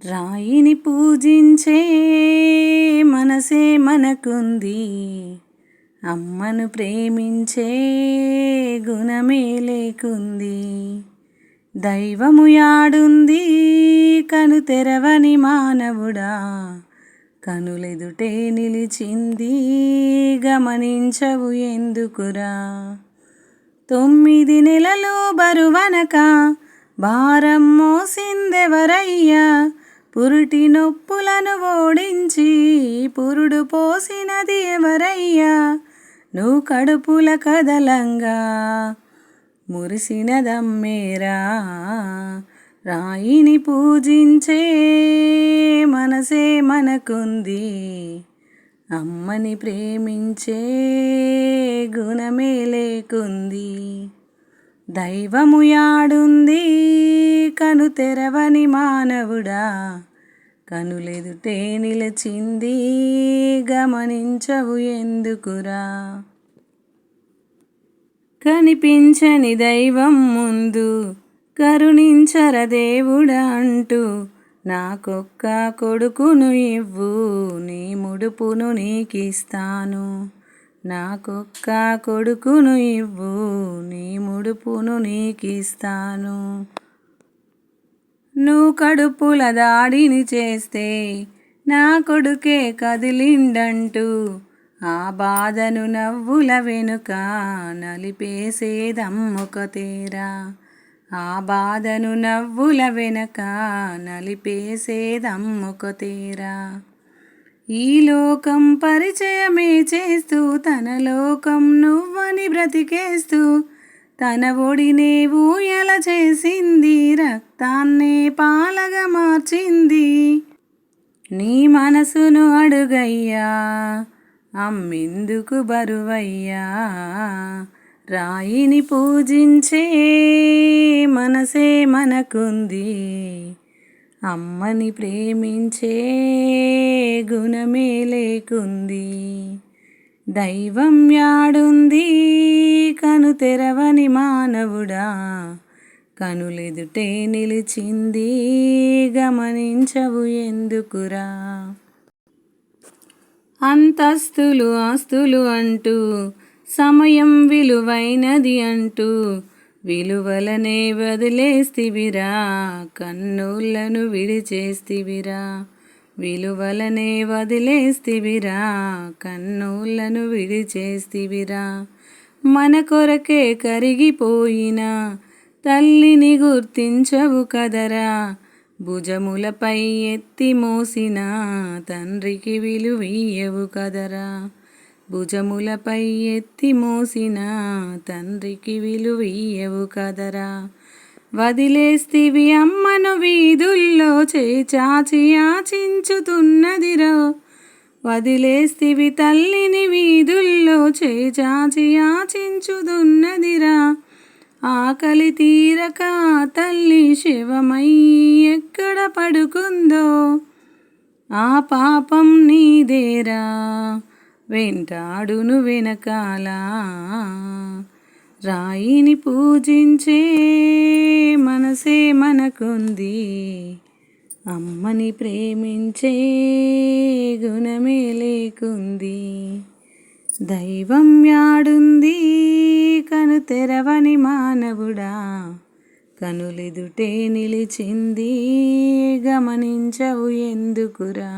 రాయిని పూజించే మనసే మనకుంది, అమ్మను ప్రేమించే గుణమే లేకుంది. దైవము యాడుంది కను తెరవని మానవుడా, కనులెదుటే నిలిచింది గమనించవు ఎందుకురా. 9 నెలలు బరువనక భారం మోసిందెవరయ్యా, పురిటి నొప్పులను ఓడించి పురుడు పోసినది ఎవరయ్యా. నువ్వు కడుపుల కదలంగా మురిసినదమ్మేరా, రాయిని పూజించే మనసే మనకుంది, అమ్మని ప్రేమించే గుణమే లేకుంది. దైవము యాడుంది కను తెరవని మానవుడా, కనులెదుటే నిలిచింది గమనించవు ఎందుకురా. కనిపించని దైవం ముందు కరుణించర దేవుడా అంటూ, నాకొక్క కొడుకును ఇవ్వు నీ ముడుపును నీకిస్తాను, నాకొక్క కొడుకును ఇవ్వు నీ ముడుపును నీకిస్తాను. నువ్వు కడుపుల దాడిని చేస్తే నా కొడుకే కదిలిండంటూ, ఆ బాధను నవ్వుల వెనుక నలిపేసేదమ్మొకతేరా, ఆ బాధను నవ్వుల వెనక నలిపేసేదమ్మొకతేరా. ఈ లోకం పరిచయమే చేస్తూ తన లోకం నువ్వని బ్రతికేస్తూ, తన ఒడినే ఊయల చేసింది, రక్తాన్నే పాలగా మార్చింది. నీ మనసును అడుగయ్యా, అమ్మెందుకు బరువయ్యా. రాయిని పూజించే మనసే మనకుంది, అమ్మని ప్రేమించే గుణమే లేకుంది. దైవం యాడుంది కను తెరవని మానవుడా, కనులెదుటే నిలిచింది గమనించవు ఎందుకురా. అంతస్తులు ఆస్తులు అంటూ, సమయం విలువైనది అంటూ, విలువలనే వదిలేస్తివిరా, కన్నులను విడిచేస్తివిరా. విలువలనే వదిలేస్తివిరా, కన్నులను విడిచేస్తివిరా. మన కొరకే కరిగిపోయిన తల్లిని గుర్తించవు కదరా, భుజములపై ఎత్తి మోసిన తండ్రికి విలువీయవు కదరా, భుజములపై ఎత్తి మోసిన తండ్రికి విలువీయవు కదరా. వదిలేస్తివి అమ్మను వీధుల్లో చేచాచి యాచించుతున్నదిరా, వదిలేస్తివి తల్లిని వీధుల్లో చేచాచి యాచించుతున్నదిరా. ఆకలి తీరక తల్లి శవమై ఎక్కడ పడుకుందో, ఆ పాపం నీదేరా, వెంటాడును వెనకాల. రాయిని పూజించే మనసే మనకుంది, అమ్మని ప్రేమించే గుణమే లేకుంది. దైవం యాడుంది కను తెరవని మానవుడా, కనులెదుటే నిలిచింది గమనించవు ఎందుకురా.